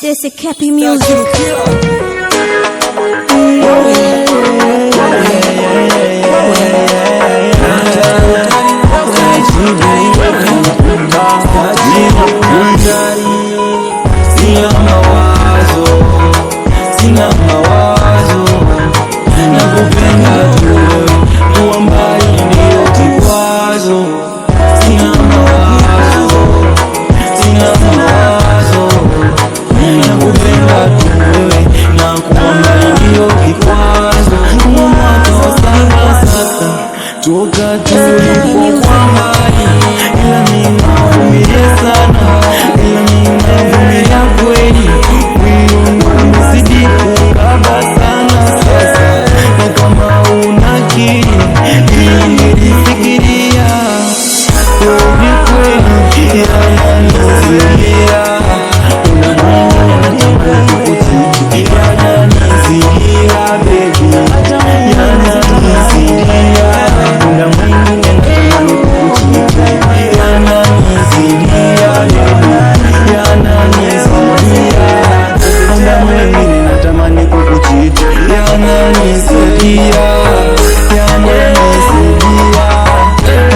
This is Cappy Music. Sina mawazo na kupenda tu wewe ambaye ndio kikwazo. Sina mawazo na kupenda tu wewe na kuomba ndio kikwazo. Mwaka wa saba sasa toka tulipokuwa mbali, ila mimi navumilia sana, ila mimi navumilia kweli. Umezidi kukaba sana sasa, na kama unakiri nilifikiria wewe kweli yananizidia. Yananizidia baby, yananizidia. Kuna mwingine natamani kukuchiti, yananizidia baby, yananizidia. Kuna mwingine natamani kukuchiti, yananizidia, yananizidia.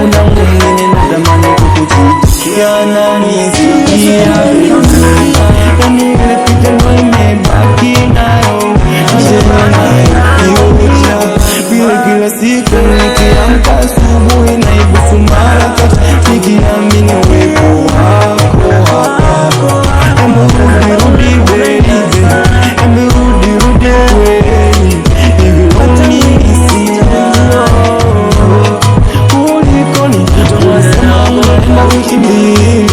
Kuna mwingine natamani kukuchiti, yananizidia baby. Yani ile picha ndo imebaki nayo, nacheza nayo bila kila siku nikiamka asubuhi naibusu mara tatu nikiamini uwepo wako hapa. Rudi baby, rudi kweli, hivi unanisikia kulikoni? Tunasema unaenda wiki mbili,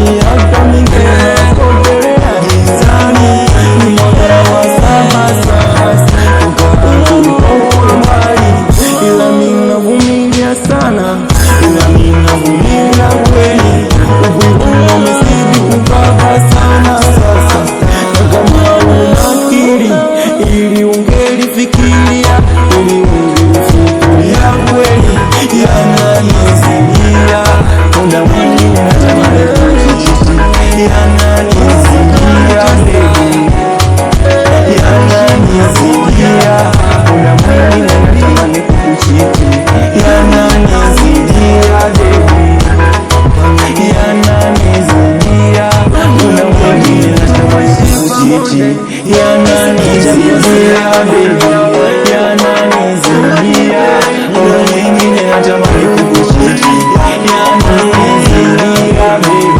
miaka mingine kupotelea gizani. Ni mwaka wa saba sasa toka tulipokuwa mbali, ila mimi navumilia sana, ila mimi navumilia kweli. Uvivu umezidi kukaba sana sasa, na kama unakiri ili ungelifikiria, ili ungelifikiria kweli. Yananizidia, kuna mwingine natamani kukuchiti, yananizidia baby, yananizidia. Kuna mwingine natamani kukuchiti, yananizidia baby, yananizidia. Kuna mwingine natamani kukuchiti, yananizidia baby, yananizidia. Kuna mwingine natamani kukuchiti, yananizidia baby.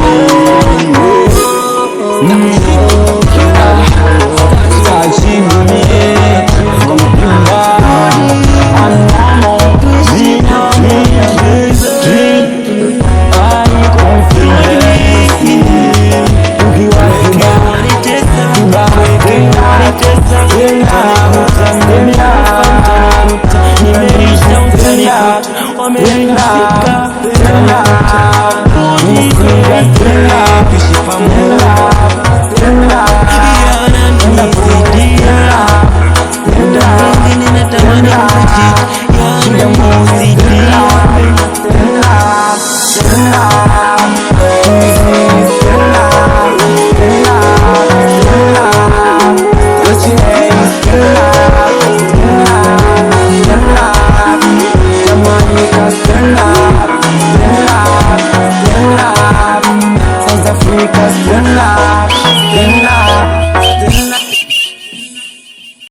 South Africa, stand up.